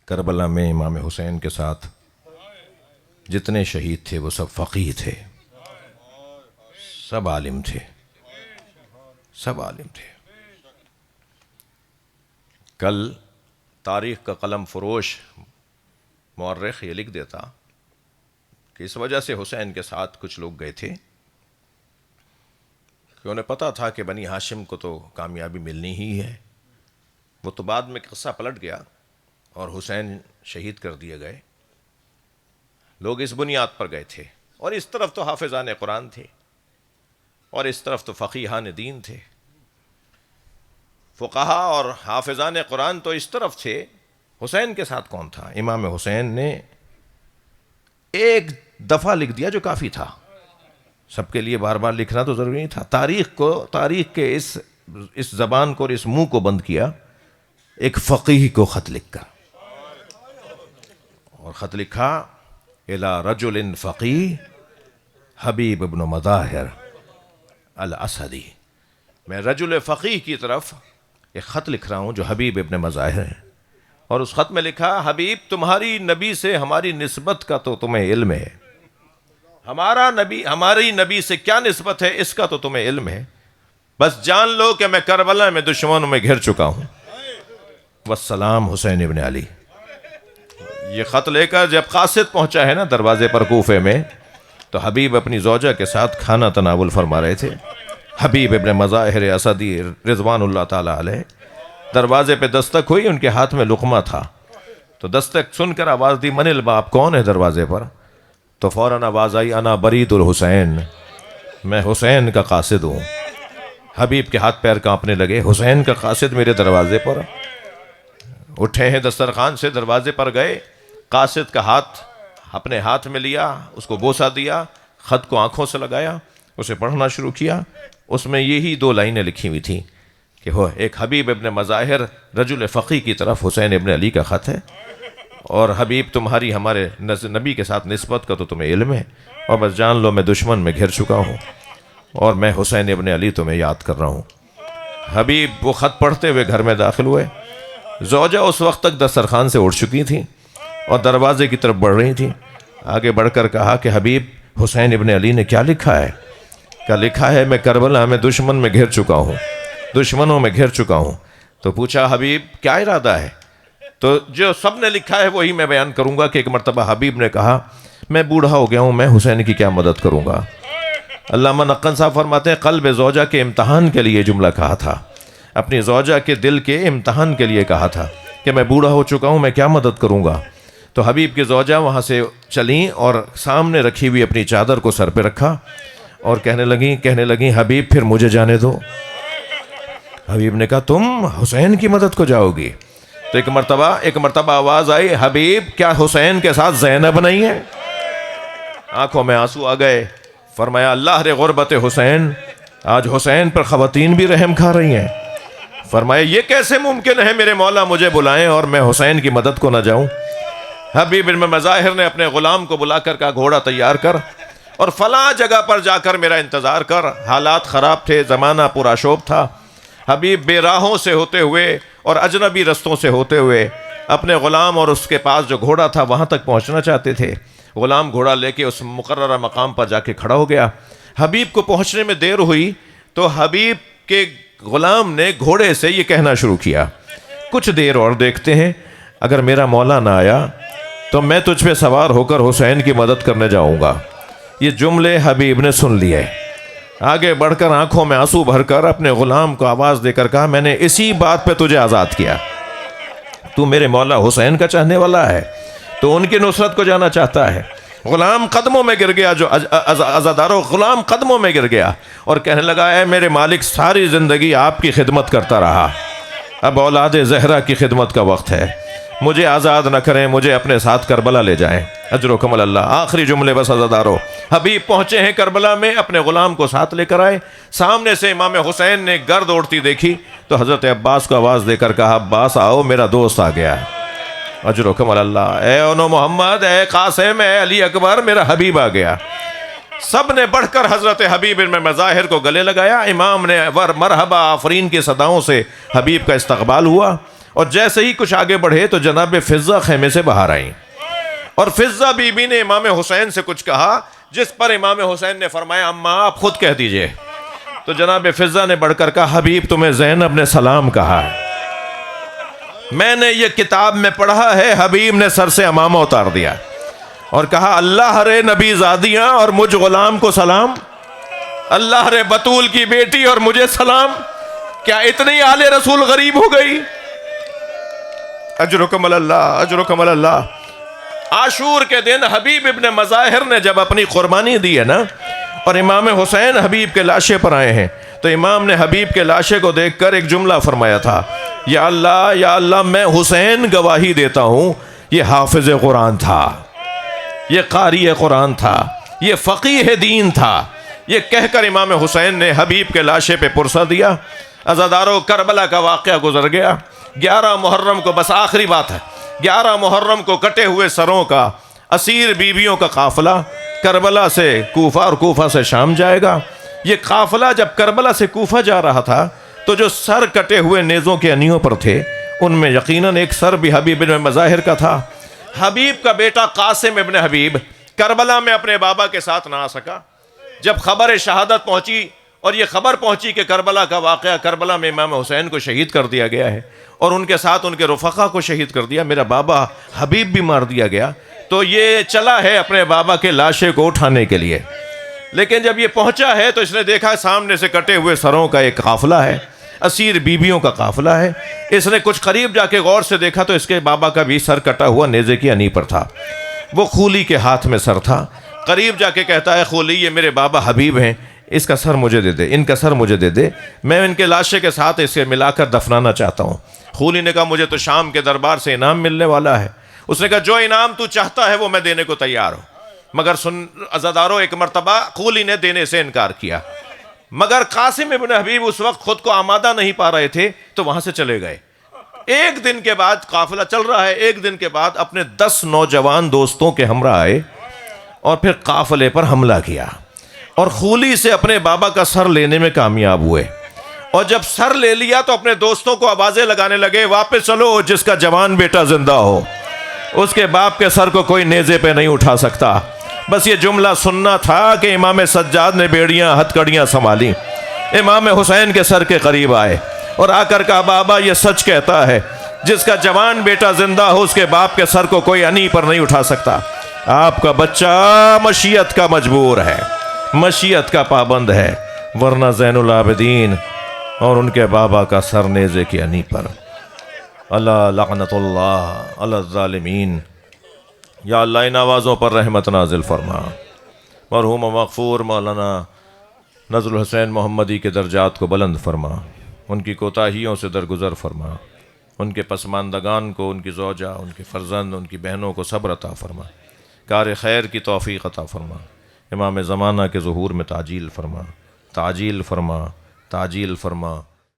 کربلا میں امام حسین کے ساتھ جتنے شہید تھے وہ سب فقیہ تھے، سب عالم تھے، سب عالم تھے۔ کل تاریخ کا قلم فروش مورخ یہ لکھ دیتا کہ اس وجہ سے حسین کے ساتھ کچھ لوگ گئے تھے کہ انہیں پتا تھا کہ بنی ہاشم کو تو کامیابی ملنی ہی ہے۔ وہ تو بعد میں قصہ پلٹ گیا اور حسین شہید کر دیے گئے۔ لوگ اس بنیاد پر گئے تھے، اور اس طرف تو حافظان قرآن تھے اور اس طرف تو فقیہان دین تھے۔ فقہا اور حافظان قرآن تو اس طرف تھے، حسین کے ساتھ کون تھا؟ امام حسین نے ایک دفعہ لکھ دیا جو کافی تھا، سب کے لیے بار بار لکھنا تو ضروری نہیں تھا۔ تاریخ کے اس زبان کو اور اس منہ کو بند کیا ایک فقیہ کو خط لکھ کر، اور خط لکھا الی رجل فقیہ حبیب ابن مظاہر الاسدی۔ میں رجل فقیہ کی طرف ایک خط لکھ رہا ہوں جو حبیب ابن مظاہر ہے، اور اس خط میں لکھا حبیب تمہاری نبی سے ہماری نسبت کا تو تمہیں علم ہے، ہماری نبی سے کیا نسبت ہے اس کا تو تمہیں علم ہے، بس جان لو کہ میں کربلا میں دشمنوں میں گھر چکا ہوں، والسلام حسین ابن علی۔ یہ خط لے کر جب قاصد پہنچا ہے نا دروازے پر کوفے میں، تو حبیب اپنی زوجہ کے ساتھ کھانا تناول فرما رہے تھے۔ حبیب ابن مظاہر اسدی رضوان اللہ تعالی علیہ دروازے پہ دستک ہوئی، ان کے ہاتھ میں لقمہ تھا، تو دستک سن کر آواز دی من الباب، کون ہے دروازے پر؟ تو فوراً آواز آئی انا برید الحسین، میں حسین کا قاصد ہوں۔ حبیب کے ہاتھ پیر کانپنے لگے، حسین کا قاصد میرے دروازے پر؟ اٹھے ہیں دسترخوان سے، دروازے پر گئے، قاصد کا ہاتھ اپنے ہاتھ میں لیا، اس کو بوسہ دیا، خط کو آنکھوں سے لگایا، اسے پڑھنا شروع کیا۔ اس میں یہی 2 لائنیں لکھی ہوئی تھیں کہ وہ ایک حبیب ابن مظاہر رجل فقیہ کی طرف حسین ابن علی کا خط ہے، اور حبیب تمہاری ہمارے نبی کے ساتھ نسبت کا تو تمہیں علم ہے، اور بس جان لو میں دشمن میں گھر چکا ہوں، اور میں حسین ابن علی تمہیں یاد کر رہا ہوں۔ حبیب وہ خط پڑھتے ہوئے گھر میں داخل ہوئے۔ زوجہ اس وقت تک دسترخوان سے اٹھ چکی تھیں اور دروازے کی طرف بڑھ رہی تھیں۔ آگے بڑھ کر کہا کہ حبیب حسین ابن علی نے کیا لکھا ہے؟ کیا لکھا ہے میں کربلا میں دشمن میں گھر چکا ہوں، دشمنوں میں گھر چکا ہوں۔ تو پوچھا حبیب کیا ارادہ ہے؟ تو جو سب نے لکھا ہے وہی میں بیان کروں گا کہ ایک مرتبہ حبیب نے کہا میں بوڑھا ہو گیا ہوں، میں حسین کی کیا مدد کروں گا۔ علامہ نقن صاحب فرماتے ہیں قلب زوجہ کے امتحان کے لیے جملہ کہا تھا، اپنی زوجہ کے دل کے امتحان کے لیے کہا تھا کہ میں بوڑھا ہو چکا ہوں، میں کیا مدد کروں گا۔ تو حبیب کی زوجہ وہاں سے چلیں اور سامنے رکھی ہوئی اپنی چادر کو سر پہ رکھا اور کہنے لگیں حبیب پھر مجھے جانے دو۔ حبیب نے کہا تم حسین کی مدد کو جاؤ گی؟ تو ایک مرتبہ آواز آئی حبیب کیا حسین کے ساتھ زینب نہیں ہے؟ آنکھوں میں آنسو آ گئے۔ فرمایا اللہ رے غربت حسین، آج حسین پر خواتین بھی رحم کھا رہی ہیں۔ فرمایا یہ کیسے ممکن ہے میرے مولا مجھے بلائیں اور میں حسین کی مدد کو نہ جاؤں۔ حبیب بن مظاہر نے اپنے غلام کو بلا کر کہا گھوڑا تیار کر اور فلاں جگہ پر جا کر میرا انتظار کر۔ حالات خراب تھے، زمانہ پرآشوب تھا۔ حبیب بے راہوں سے ہوتے ہوئے اور اجنبی رستوں سے ہوتے ہوئے اپنے غلام اور اس کے پاس جو گھوڑا تھا وہاں تک پہنچنا چاہتے تھے۔ غلام گھوڑا لے کے اس مقررہ مقام پر جا کے کھڑا ہو گیا۔ حبیب کو پہنچنے میں دیر ہوئی تو حبیب کے غلام نے گھوڑے سے یہ کہنا شروع کیا کچھ دیر اور دیکھتے ہیں، اگر میرا مولا نہ آیا تو میں تجھ پہ سوار ہو کر حسین کی مدد کرنے جاؤں گا۔ یہ جملے حبیب نے سن لیے۔ آگے بڑھ کر آنکھوں میں آنسو بھر کر اپنے غلام کو آواز دے کر کہا میں نے اسی بات پہ تجھے آزاد کیا، تو میرے مولا حسین کا چاہنے والا ہے، تو ان کی نصرت کو جانا چاہتا ہے۔ غلام قدموں میں گر گیا، جو عزادارو غلام قدموں میں گر گیا اور کہنے لگا اے میرے مالک ساری زندگی آپ کی خدمت کرتا رہا، اب اولاد زہرا کی خدمت کا وقت ہے، مجھے آزاد نہ کریں، مجھے اپنے ساتھ کربلا لے جائیں، اجرکم اللہ۔ آخری جملے بس عزادارو۔ حبیب پہنچے ہیں کربلا میں، اپنے غلام کو ساتھ لے کر آئے۔ سامنے سے امام حسین نے گرد اڑتی دیکھی تو حضرت عباس کو آواز دے کر کہا عباس آؤ میرا دوست آ گیا ہے، اجرکم اللہ۔ اے اونو محمد، اے قاسم، اے علی اکبر، میرا حبیب آ گیا۔ سب نے بڑھ کر حضرت حبیب بن مظاہر کو گلے لگایا۔ امام نے مرحبا آفرین کی صداؤں سے حبیب کا استقبال ہوا اور جیسے ہی کچھ آگے بڑھے تو جناب فضہ خیمے سے باہر آئیں، اور فضہ بی بی نے امام حسین سے کچھ کہا، جس پر امام حسین نے فرمایا اماں آپ خود کہہ دیجئے۔ تو جناب فضہ نے بڑھ کر کہا حبیب تمہیں زینب نے سلام کہا ہے، میں نے یہ کتاب میں پڑھا ہے۔ حبیب نے سر سے امامہ اتار دیا اور کہا اللہ رے نبی زادیاں اور مجھ غلام کو سلام، اللہ رے بطول کی بیٹی اور مجھے سلام، کیا اتنی آل رسول غریب ہو گئی؟ اجرکم اللہ اجرکم اللہ۔ عاشور کے دن حبیب ابن مظاہر نے جب اپنی قربانی دی ہے نا، اور امام حسین حبیب کے لاشے پر آئے ہیں، تو امام نے حبیب کے لاشے کو دیکھ کر ایک جملہ فرمایا تھا، یا اللہ میں حسین گواہی دیتا ہوں یہ حافظ قرآن تھا، یہ قاری قرآن تھا، یہ فقیہ دین تھا۔ یہ کہہ کر امام حسین نے حبیب کے لاشے پہ پرسہ دیا۔ عزادارو کربلا کا واقعہ گزر گیا۔ 11 محرم کو، بس آخری بات ہے، 11 محرم کو کٹے ہوئے سروں کا، اسیر بیویوں کا قافلہ کربلا سے کوفہ اور کوفہ سے شام جائے گا۔ یہ قافلہ جب کربلا سے کوفہ جا رہا تھا تو جو سر کٹے ہوئے نیزوں کے انیوں پر تھے ان میں یقیناً ایک سر بھی حبیب ابن مظاہر کا تھا۔ حبیب کا بیٹا قاسم ابن حبیب کربلا میں اپنے بابا کے ساتھ نہ آ سکا۔ جب خبر شہادت پہنچی اور یہ خبر پہنچی کہ کربلا کا واقعہ، کربلا میں امام حسین کو شہید کر دیا گیا ہے اور ان کے ساتھ ان کے رفقا کو شہید کر دیا، میرا بابا حبیب بھی مار دیا گیا، تو یہ چلا ہے اپنے بابا کے لاشے کو اٹھانے کے لیے۔ لیکن جب یہ پہنچا ہے تو اس نے دیکھا سامنے سے کٹے ہوئے سروں کا ایک قافلہ ہے، اسیر بیویوں کا قافلہ ہے۔ اس نے کچھ قریب جا کے غور سے دیکھا تو اس کے بابا کا بھی سر کٹا ہوا نیزے کی انی پر تھا، وہ خولی کے ہاتھ میں سر تھا۔ قریب جا کے کہتا ہے خولی یہ میرے بابا حبیب ہیں، اس کا سر مجھے دے دے، ان کا سر مجھے دے دے، میں ان کے لاشے کے ساتھ اسے ملا کر دفنانا چاہتا ہوں۔ خولی نے کہا مجھے تو شام کے دربار سے انعام ملنے والا ہے۔ اس نے کہا جو انعام تو چاہتا ہے وہ میں دینے کو تیار ہوں، مگر سن عزادارو، ایک مرتبہ خولی نے دینے سے انکار کیا، مگر قاسم ابن حبیب اس وقت خود کو آمادہ نہیں پا رہے تھے تو وہاں سے چلے گئے۔ ایک دن کے بعد قافلہ چل رہا ہے، ایک دن کے بعد اپنے 10 نوجوان دوستوں کے ہمراہ آئے اور پھر قافلے پر حملہ کیا اور خولی سے اپنے بابا کا سر لینے میں کامیاب ہوئے، اور جب سر لے لیا تو اپنے دوستوں کو آوازیں لگانے لگے واپس چلو، جس کا جوان بیٹا زندہ ہو اس کے باپ کے سر کو کوئی نیزے پہ نہیں اٹھا سکتا۔ بس یہ جملہ سننا تھا کہ امام سجاد نے بیڑیاں ہتھ کڑیاں سنبھالی، امام حسین کے سر کے قریب آئے اور آ کر کہا بابا یہ سچ کہتا ہے، جس کا جوان بیٹا زندہ ہو اس کے باپ کے سر کو کوئی انی پر نہیں اٹھا سکتا۔ آپ کا بچہ مشیت کا مجبور ہے، مشیت کا پابند ہے، ورنہ زین العابدین اور ان کے بابا کا سر نیزے کی انی پر۔ اللہ لعنت اللہ علی الظالمین۔ یا اللہ ان آوازوں پر رحمت نازل فرما، مرحوم مغفور مولانا نذر الحسین محمدی کے درجات کو بلند فرما، ان کی کوتاہیوں سے درگزر فرما، ان کے پسماندگان کو، ان کی زوجہ، ان کے فرزند، ان کی بہنوں کو صبر عطا فرما، کار خیر کی توفیق عطا فرما، امام زمانہ کے ظہور میں تعجیل فرما، تعجیل فرما، تعجیل فرما۔